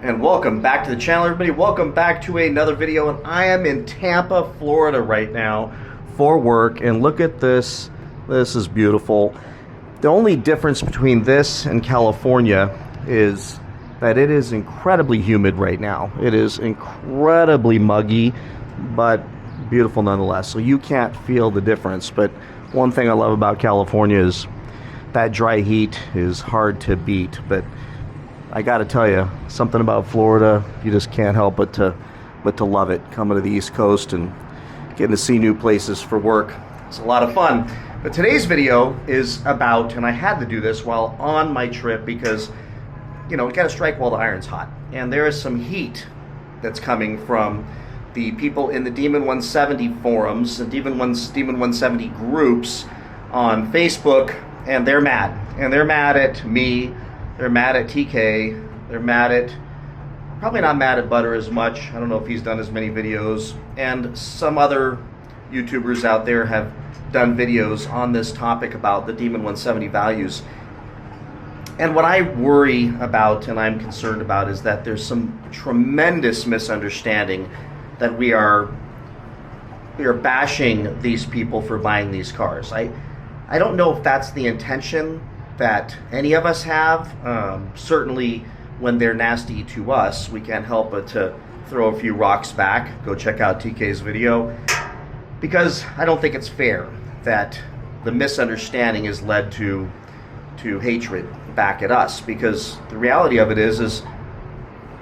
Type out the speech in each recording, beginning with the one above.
And welcome back to the channel, everybody. Welcome back to another video. And I am in Tampa, Florida right now for work. And look at this. This is beautiful. The only difference between this and California is that it is incredibly humid right now. It is incredibly muggy, but beautiful nonetheless. So you can't feel the difference. But one thing I love about California is that dry heat is hard to beat. But I got to tell you, something about Florida, you just can't help but to love it. Coming to the East Coast and getting to see new places for work. It's a lot of fun. But today's video is about, and I had to do this while on my trip because, you know, we got to strike while the iron's hot. And there is some heat that's coming from the people in the Demon 170 forums, and Demon 170 groups on Facebook, and they're mad. And they're mad at me. They're mad at TK. They're mad at, probably not mad at Butter as much. I don't know if he's done as many videos. And some other YouTubers out there have done videos on this topic about the Demon 170 values. And what I worry about and I'm concerned about is that there's some tremendous misunderstanding that we are bashing these people for buying these cars. I don't know if that's the intention that any of us have. Certainly when they're nasty to us, we can't help but to throw a few rocks back. Go check out TK's video, because I don't think it's fair that the misunderstanding has led to hatred back at us. Because the reality of it is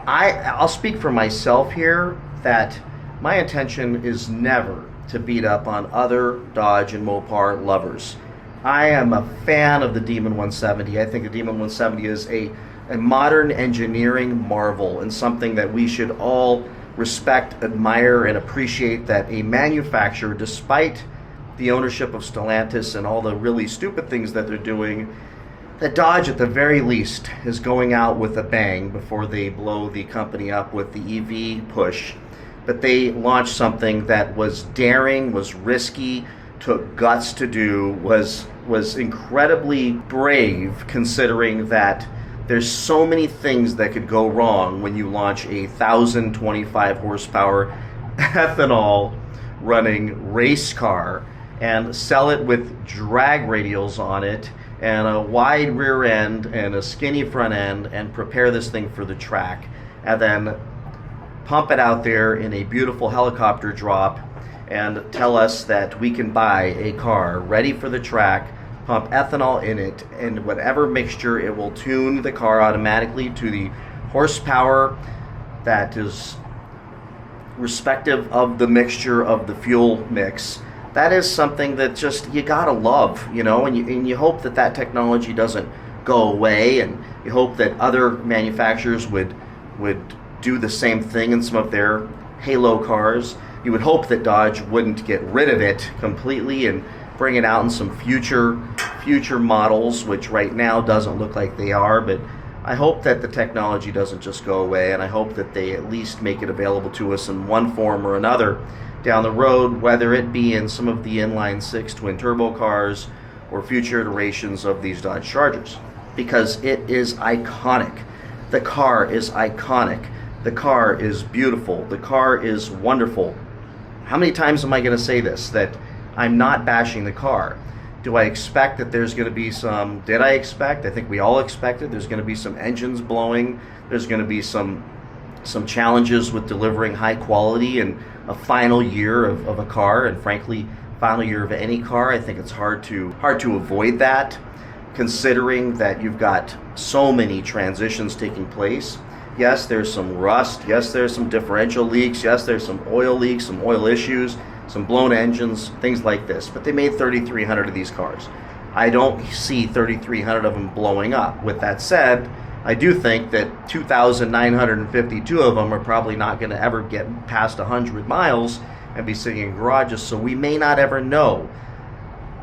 I'll speak for myself here, that my intention is never to beat up on other Dodge and Mopar lovers. I am a fan of the Demon 170. I think the Demon 170 is a modern engineering marvel, and something that we should all respect, admire, and appreciate, that a manufacturer, despite the ownership of Stellantis and all the really stupid things that they're doing, that Dodge at the very least is going out with a bang before they blow the company up with the EV push. But they launched something that was daring, was risky, took guts to do, was incredibly brave, considering that there's so many things that could go wrong when you launch a 1,025 horsepower ethanol running race car and sell it with drag radials on it and a wide rear end and a skinny front end, and prepare this thing for the track, and then pump it out there in a beautiful helicopter drop and tell us that we can buy a car ready for the track, pump ethanol in it, and whatever mixture, it will tune the car automatically to the horsepower that is respective of the mixture of the fuel mix. That is something that just, you gotta love, you know, and you hope that technology doesn't go away, and you hope that other manufacturers would do the same thing in some of their halo cars. You would hope that Dodge wouldn't get rid of it completely and bring it out in some future models, which right now doesn't look like they are. But I hope that the technology doesn't just go away, and I hope that they at least make it available to us in one form or another down the road, whether it be in some of the inline six twin turbo cars or future iterations of these Dodge Chargers, because it is iconic. The car is iconic. The car is beautiful. The car is wonderful. How many times am I going to say this, that I'm not bashing the car? Do I expect that there's going to be some, did I expect? I think we all expected there's going to be some engines blowing. There's going to be some challenges with delivering high quality in a final year of a car, and frankly, final year of any car. I think it's hard to avoid that, considering that you've got so many transitions taking place. Yes, there's some rust. Yes, there's some differential leaks. Yes, there's some oil leaks, some oil issues, some blown engines, things like this. But they made 3,300 of these cars. I don't see 3,300 of them blowing up. With that said, I do think that 2,952 of them are probably not going to ever get past 100 miles and be sitting in garages, so we may not ever know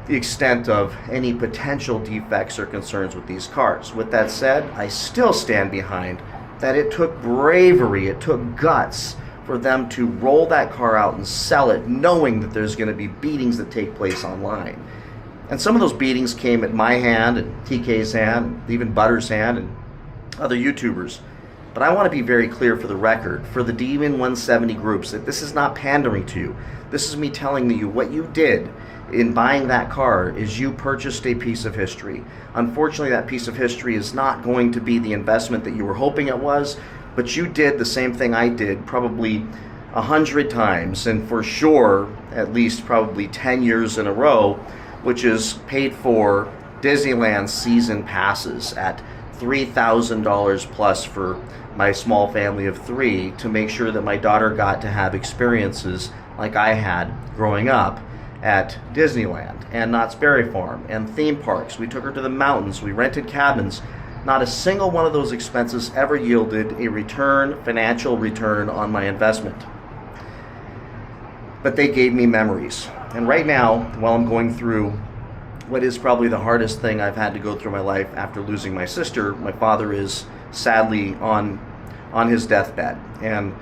the extent of any potential defects or concerns with these cars. With that said, I still stand behind that it took bravery, it took guts for them to roll that car out and sell it, knowing that there's going to be beatings that take place online. And some of those beatings came at my hand and TK's hand, even Butter's hand, and other YouTubers. But I want to be very clear for the record, for the Demon 170 groups, that this is not pandering to you. This is me telling you what you did in buying that car is you purchased a piece of history. Unfortunately, that piece of history is not going to be the investment that you were hoping it was, but you did the same thing I did probably 100 times, and for sure at least probably 10 years in a row, which is paid for Disneyland season passes at $3,000 plus for my small family of 3 to make sure that my daughter got to have experiences like I had growing up at Disneyland and Knott's Berry Farm and theme parks. We took her to the mountains, we rented cabins. Not a single one of those expenses ever yielded a financial return on my investment. But they gave me memories. And right now, while I'm going through what is probably the hardest thing I've had to go through in my life after losing my sister, my father is sadly on his deathbed. And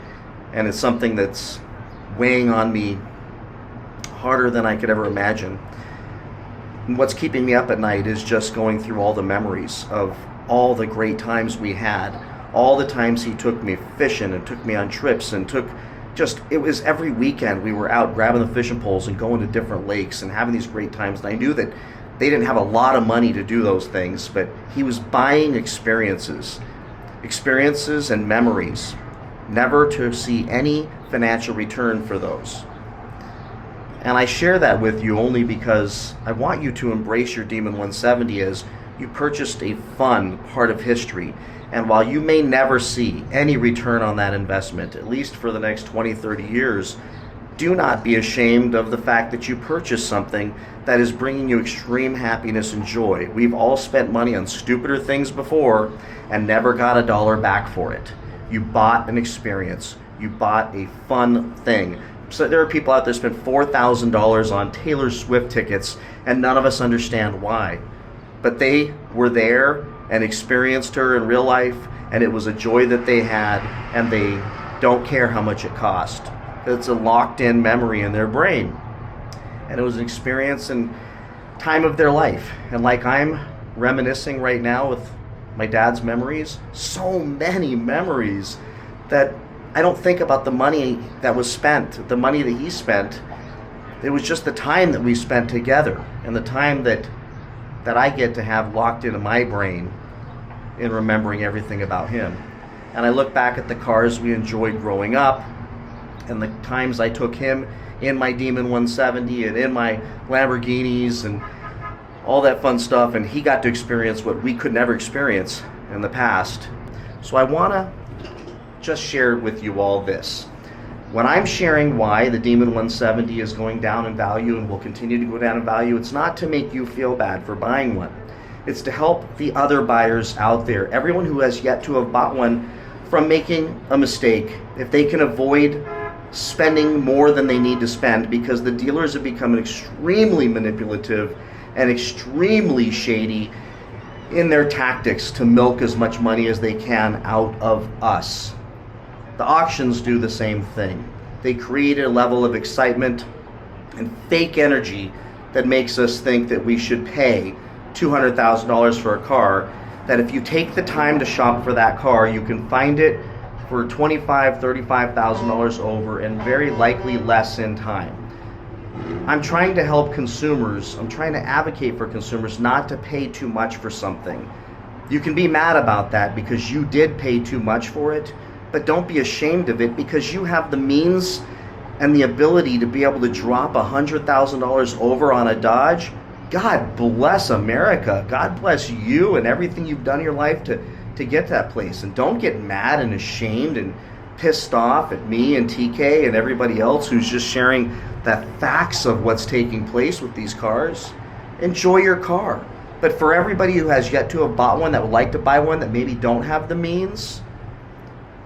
it's something that's weighing on me harder than I could ever imagine. And what's keeping me up at night is just going through all the memories of all the great times we had, all the times he took me fishing and took me on trips and it was every weekend we were out grabbing the fishing poles and going to different lakes and having these great times. And I knew that they didn't have a lot of money to do those things, but he was buying experiences and memories, never to see any financial return for those. And I share that with you only because I want you to embrace your Demon 170 as you purchased a fun part of history. And while you may never see any return on that investment, at least for the next 20, 30 years, do not be ashamed of the fact that you purchased something that is bringing you extreme happiness and joy. We've all spent money on stupider things before and never got a dollar back for it. You bought an experience. You bought a fun thing. So there are people out there spend $4,000 on Taylor Swift tickets, and none of us understand why. But they were there and experienced her in real life, and it was a joy that they had, and they don't care how much it cost. It's a locked-in memory in their brain. And it was an experience and time of their life. And like I'm reminiscing right now with my dad's memories, so many memories that I don't think about the money that was spent, the money that he spent. It was just the time that we spent together and the time that I get to have locked into my brain in remembering everything about him. And I look back at the cars we enjoyed growing up and the times I took him in my Demon 170 and in my Lamborghinis and all that fun stuff, and he got to experience what we could never experience in the past. So I want to just share with you all this. When I'm sharing why the Demon 170 is going down in value and will continue to go down in value, it's not to make you feel bad for buying one. It's to help the other buyers out there, everyone who has yet to have bought one, from making a mistake. If they can avoid spending more than they need to spend, because the dealers have become extremely manipulative and extremely shady in their tactics to milk as much money as they can out of us. The auctions do the same thing. They create a level of excitement and fake energy that makes us think that we should pay $200,000 for a car, that if you take the time to shop for that car, you can find it for $25,000, $35,000 over, and very likely less in time. I'm trying to help consumers, I'm trying to advocate for consumers not to pay too much for something. You can be mad about that because you did pay too much for it, but don't be ashamed of it because you have the means and the ability to be able to drop $100,000 over on a Dodge. God bless America. God bless you and everything you've done in your life to get to that place. And don't get mad and ashamed and pissed off at me and TK and everybody else who's just sharing the facts of what's taking place with these cars. Enjoy your car. But for everybody who has yet to have bought one, that would like to buy one, that maybe don't have the means,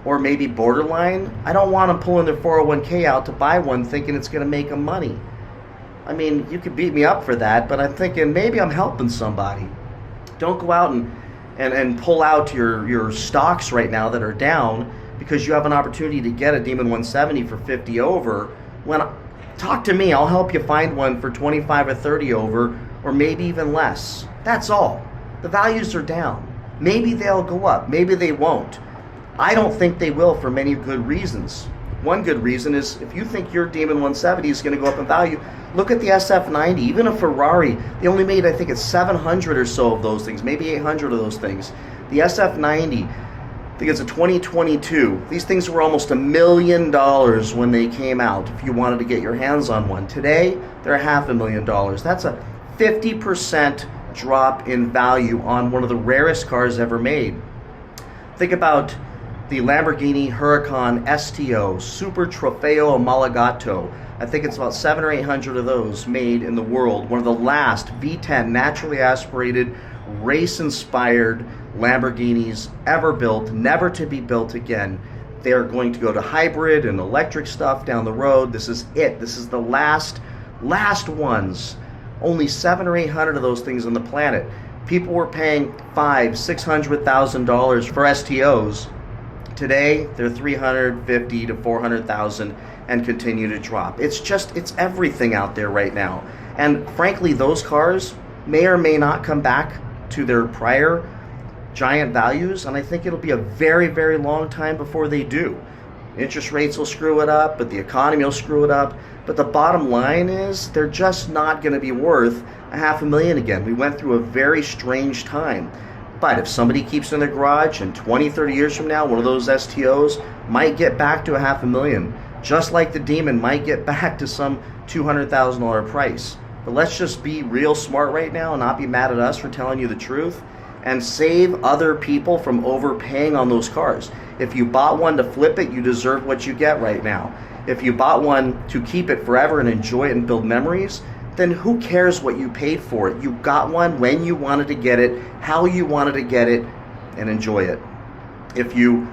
or maybe borderline, I don't want them pulling their 401k out to buy one thinking it's going to make them money. I mean, you could beat me up for that, but I'm thinking maybe I'm helping somebody. Don't go out and pull out your stocks right now that are down because you have an opportunity to get a Demon 170 for 50 over. Talk to me, I'll help you find one for 25 or 30 over, or maybe even less. That's all. The values are down. Maybe they'll go up, maybe they won't. I don't think they will for many good reasons. One good reason is if you think your Demon 170 is going to go up in value, look at the SF90. Even a Ferrari, they only made, I think it's 700 or so of those things, maybe 800 of those things. The SF90, I think it's a 2022. These things were almost $1 million when they came out, if you wanted to get your hands on one. Today, they're $500,000. That's a 50% drop in value on one of the rarest cars ever made. Think about the Lamborghini Huracan STO, Super Trofeo Omologato. I think it's about 700 or 800 of those made in the world. One of the last V10 naturally aspirated, race-inspired Lamborghinis ever built, never to be built again. They are going to go to hybrid and electric stuff down the road. This is it. This is the last ones. Only 700 or 800 of those things on the planet. People were paying $500,000-$600,000 for STOs. Today, they're $350,000 to $400,000 and continue to drop. It's everything out there right now. And frankly, those cars may or may not come back to their prior giant values, and I think it'll be a very, very long time before they do. Interest rates will screw it up, but the economy will screw it up. But the bottom line is they're just not going to be worth $500,000 again. We went through a very strange time. But if somebody keeps in their garage and 20, 30 years from now, one of those STOs might get back to $500,000, just like the Demon might get back to some $200,000 price. But let's just be real smart right now and not be mad at us for telling you the truth and save other people from overpaying on those cars. If you bought one to flip it, you deserve what you get right now. If you bought one to keep it forever and enjoy it and build memories, then who cares what you paid for it? You got one when you wanted to get it, how you wanted to get it, and enjoy it. If you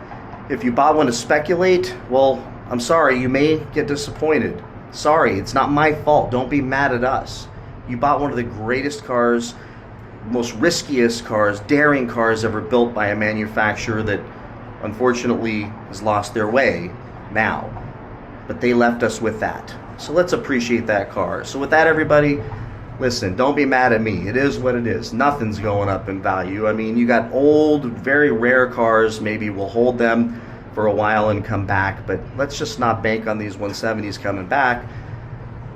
bought one to speculate, well, I'm sorry, you may get disappointed. Sorry, it's not my fault. Don't be mad at us. You bought one of the greatest cars, most riskiest cars, daring cars ever built by a manufacturer that unfortunately has lost their way now. But they left us with that. So let's appreciate that car. So with that, everybody, listen, don't be mad at me. It is what it is. Nothing's going up in value. I mean, you got old, very rare cars. Maybe we'll hold them for a while and come back. But let's just not bank on these 170s coming back.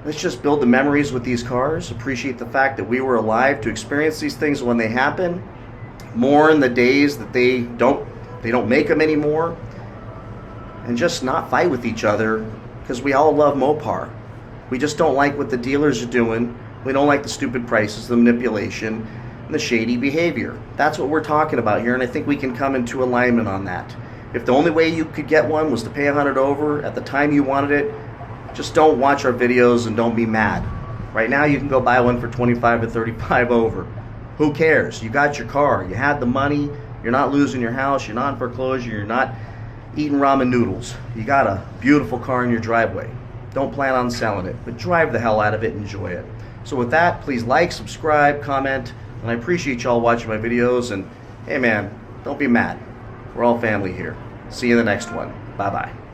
Let's just build the memories with these cars. Appreciate the fact that we were alive to experience these things when they happen. Mourn the days that they don't make them anymore. And just not fight with each other, because we all love Mopar. We just don't like what the dealers are doing. We don't like the stupid prices, the manipulation, and the shady behavior. That's what we're talking about here, and I think we can come into alignment on that. If the only way you could get one was to pay $100 over at the time you wanted it, just don't watch our videos and don't be mad. Right now you can go buy one for $25 to $35 over. Who cares? You got your car. You had the money. You're not losing your house. You're not in foreclosure. You're not eating ramen noodles. You got a beautiful car in your driveway. Don't plan on selling it, but drive the hell out of it and enjoy it. So with that, please like, subscribe, comment, and I appreciate y'all watching my videos. And hey man, don't be mad. We're all family here. See you in the next one. Bye-bye.